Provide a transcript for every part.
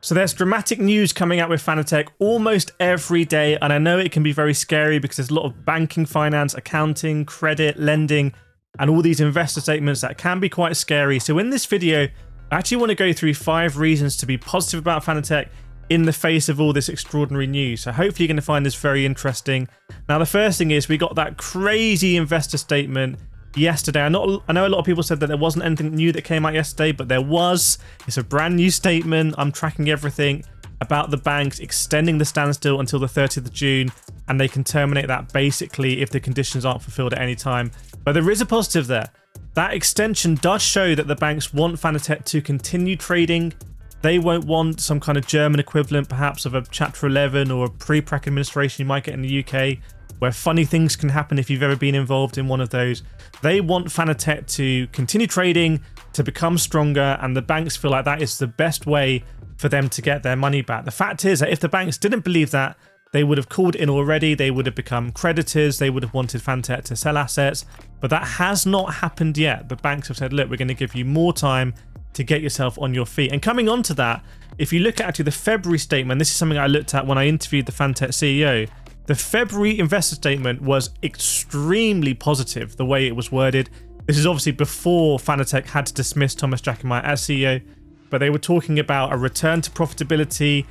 So there's dramatic news coming out with Fanatec almost every day, and I know it can be very scary because there's a lot of banking, finance, accounting, credit, lending, and all these investor statements that can be quite scary. So in this video, I actually want to go through 5 reasons to be positive about Fanatec in the face of all this extraordinary news. So hopefully you're going to find this very interesting. Now, the first thing is we got that crazy investor statement yesterday. I know a lot of people said that there wasn't anything new that came out yesterday, but there was. It's a brand new statement. I'm tracking everything about the banks extending the standstill until the 30th of June, and they can terminate that basically if the conditions aren't fulfilled at any time. But there is a positive there. That extension does show that the banks want Fanatec to continue trading. They won't want some kind of German equivalent, perhaps, of a Chapter 11 or a pre-prac administration you might get in the UK, where funny things can happen if you've ever been involved in one of those. They want Fanatec to continue trading, to become stronger, and the banks feel like that is the best way for them to get their money back. The fact is that if the banks didn't believe that, they would have called in already, they would have become creditors, they would have wanted Fanatec to sell assets, but that has not happened yet. The banks have said, look, we're going to give you more time to get yourself on your feet. And coming on to that, if you look at actually the February statement, this is something I looked at when I interviewed the Fanatec CEO, the February investor statement was extremely positive, the way it was worded. This is obviously before Fanatec had to dismiss Thomas Jackermeier as CEO, but they were talking about a return to profitability,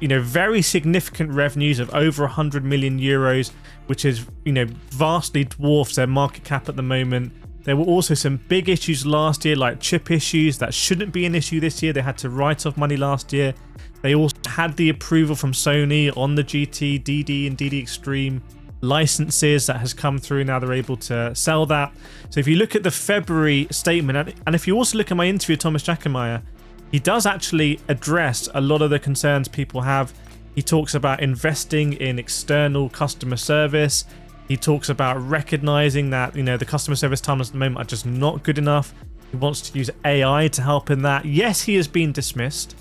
very significant revenues of over 100 million euros, which is, vastly dwarfs their market cap at the moment. There were also some big issues last year, like chip issues that shouldn't be an issue this year. They had to write off money last year. They also had the approval from Sony on the GT, DD, and DD Extreme licenses that has come through. Now they're able to sell that. So if you look at the February statement, and if you also look at my interview with Thomas Jackermeier, he does actually address a lot of the concerns people have. He talks about investing in external customer service. He talks about recognizing that, the customer service timelines at the moment are just not good enough. He wants to use AI to help in that. Yes, he has been dismissed,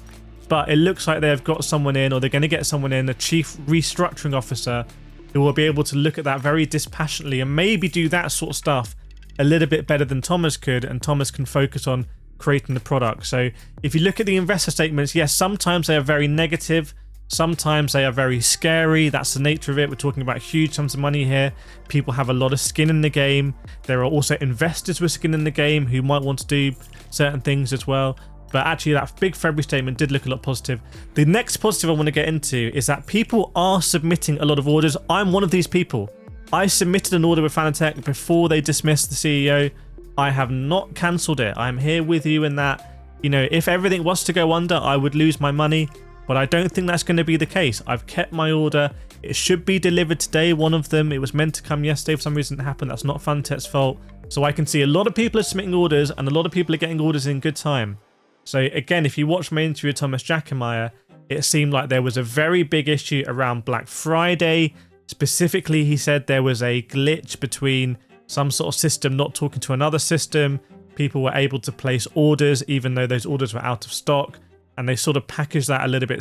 but it looks like they've got someone in, or they're going to get someone in, a chief restructuring officer, who will be able to look at that very dispassionately and maybe do that sort of stuff a little bit better than Thomas could, and Thomas can focus on creating the product. So if you look at the investor statements, yes, sometimes they are very negative. Sometimes they are very scary. That's the nature of it. We're talking about huge sums of money here. People have a lot of skin in the game. There are also investors with skin in the game who might want to do certain things as well. But actually, that big February statement did look a lot positive. The next positive I want to get into is that people are submitting a lot of orders. I'm one of these people. I submitted an order with Fanatec before they dismissed the CEO. I have not cancelled it. I'm here with you in that, if everything was to go under, I would lose my money. But I don't think that's going to be the case. I've kept my order. It should be delivered today, one of them. It was meant to come yesterday. For some reason it happened. That's not Fanatec's fault. So I can see a lot of people are submitting orders, and a lot of people are getting orders in good time. So again, if you watch my interview with Thomas Jackermeier, it seemed like there was a very big issue around Black Friday. Specifically, he said there was a glitch between some sort of system not talking to another system. People were able to place orders even though those orders were out of stock, and they sort of packaged that a little bit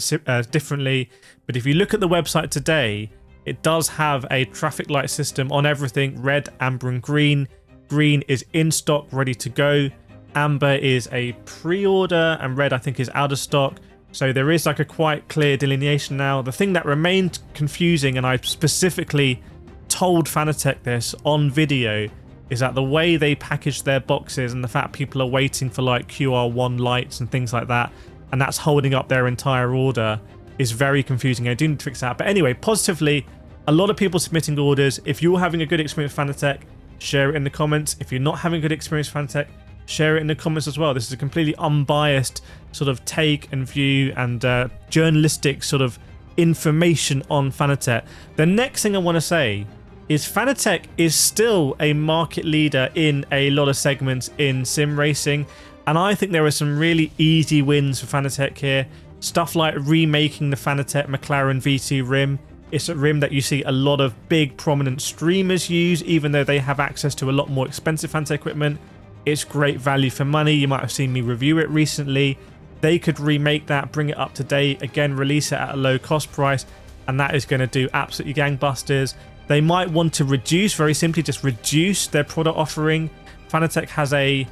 differently. But if you look at the website today, it does have a traffic light system on everything: red, amber, and green. Green is in stock, ready to go. Amber is a pre-order, and red I think is out of stock. So there is like a quite clear delineation now. The thing that remained confusing, and I specifically told Fanatec this on video, is that the way they package their boxes and the fact people are waiting for like QR1 lights and things like that, and that's holding up their entire order, is very confusing. I do need to fix that. But anyway, positively, a lot of people submitting orders. If you're having a good experience with Fanatec, share it in the comments. If you're not having a good experience with Fanatec, share it in the comments as well. This is a completely unbiased sort of take and view, and journalistic sort of information on Fanatec. The next thing I want to say is Fanatec is still a market leader in a lot of segments in sim racing, and I think there are some really easy wins for Fanatec here. Stuff like remaking the Fanatec McLaren V2 rim. It's a rim that you see a lot of big prominent streamers use, even though they have access to a lot more expensive Fanatec equipment. It's great value for money. You might have seen me review it recently. They could remake that, bring it up to date, again release it at a low cost price, and that is going to do absolutely gangbusters. They might want to reduce, very simply just reduce their product offering. Fanatec has a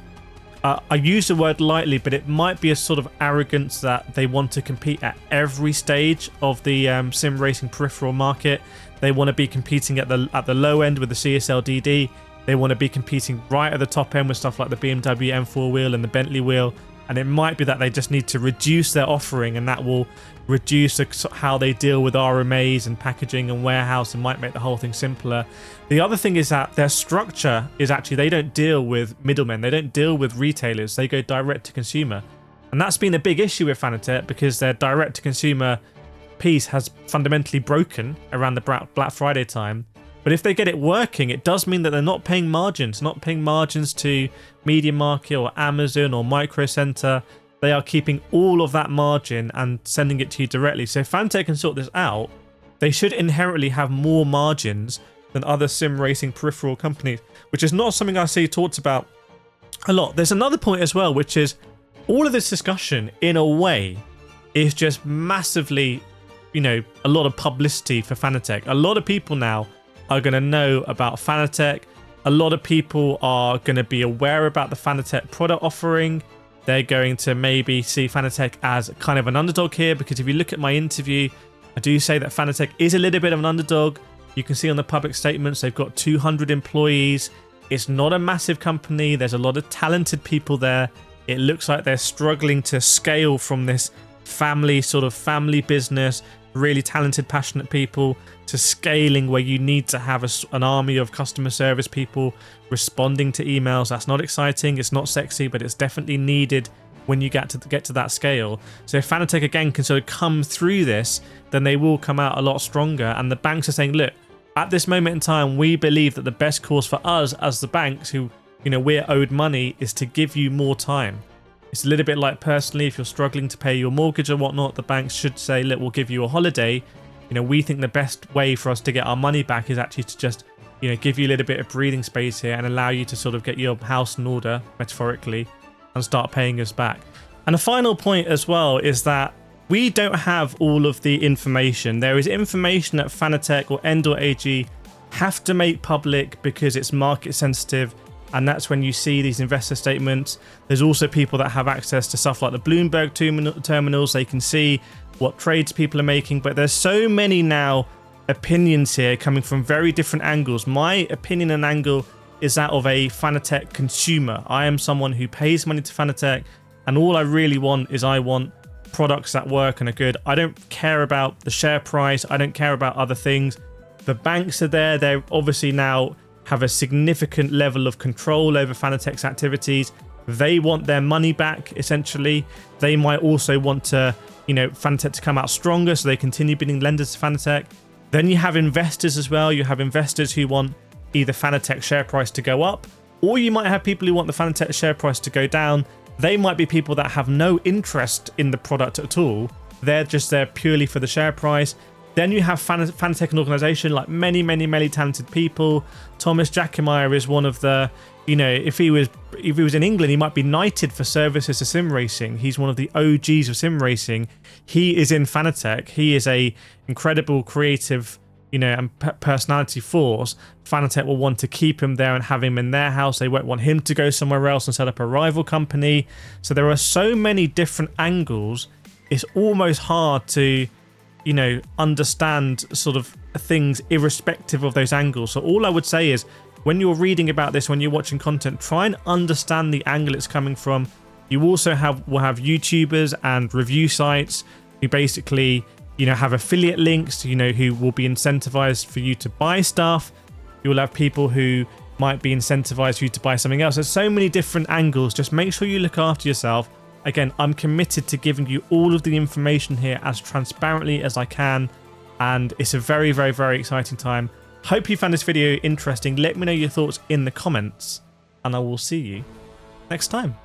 I use the word lightly, but it might be a sort of arrogance that they want to compete at every stage of the sim racing peripheral market. They want to be competing at the low end with the CSL DD. They want to be competing right at the top end with stuff like the BMW M4 wheel and the Bentley wheel. And it might be that they just need to reduce their offering, and that will reduce how they deal with RMAs and packaging and warehouse, and might make the whole thing simpler. The other thing is that their structure is actually, they don't deal with middlemen. They don't deal with retailers. They go direct to consumer. And that's been a big issue with Fanatec, because their direct to consumer piece has fundamentally broken around the Black Friday time. But if they get it working, it does mean that they're not paying margins, to Media Market or Amazon or Micro Center. They are keeping all of that margin and sending it to you directly. So if Fanatec can sort this out, they should inherently have more margins than other sim racing peripheral companies, which is not something I see talked about a lot. There's another point as well, which is all of this discussion, in a way, is just massively, a lot of publicity for Fanatec. A lot of people now are going to know about Fanatec. A lot of people are going to be aware about the Fanatec product offering. They're going to maybe see Fanatec as kind of an underdog here, because if you look at my interview, I do say that Fanatec is a little bit of an underdog. You can see on the public statements, they've got 200 employees. It's not a massive company. There's a lot of talented people there. It looks like they're struggling to scale from this family business, really talented, passionate people, to scaling where you need to have an army of customer service people responding to emails. That's not exciting, it's not sexy, but it's definitely needed when you get to that scale. So if Fanatec again can sort of come through this, then they will come out a lot stronger. And the banks are saying, look, at this moment in time, we believe that the best course for us as the banks, who we're owed money, is to give you more time. It's a little bit like, personally, if you're struggling to pay your mortgage or whatnot, the banks should say, look, we'll give you a holiday. We think the best way for us to get our money back is actually to just, give you a little bit of breathing space here and allow you to sort of get your house in order, metaphorically, and start paying us back. And a final point as well is that we don't have all of the information. There is information that Fanatec or Endor AG have to make public because it's market sensitive. And that's when you see these investor statements. There's also people that have access to stuff like the Bloomberg terminals. They can see what trades people are making. But there's so many now opinions here coming from very different angles. My opinion and angle is that of a Fanatec consumer. I am someone who pays money to Fanatec, and all I really want is, I want products that work and are good. I don't care about the share price. I don't care about other things. The banks are there. They're obviously now have a significant level of control over Fanatec's activities. They want their money back, essentially. They might also want to, Fanatec to come out stronger, so they continue being lenders to Fanatec. Then you have investors as well. You have investors who want either Fanatec share price to go up, or you might have people who want the Fanatec share price to go down. They might be people that have no interest in the product at all. They're just there purely for the share price. Then you have Fanatec, an organization, like many talented people. Thomas Jackermeier is one of the, if he was in England, he might be knighted for services to sim racing. He's one of the OGs of sim racing. He is in Fanatec. He is a incredible creative, and personality force. Fanatec will want to keep him there and have him in their house. They won't want him to go somewhere else and set up a rival company. So there are so many different angles. It's almost hard to understand sort of things irrespective of those angles. So all I would say is, when you're reading about this, when you're watching content, try and understand the angle it's coming from. You also will have YouTubers and review sites who basically, have affiliate links, who will be incentivized for you to buy stuff. You'll have people who might be incentivized for you to buy something else. There's so many different angles. Just make sure you look after yourself. Again, I'm committed to giving you all of the information here as transparently as I can, and it's a very, very, very exciting time. Hope you found this video interesting. Let me know your thoughts in the comments, and I will see you next time.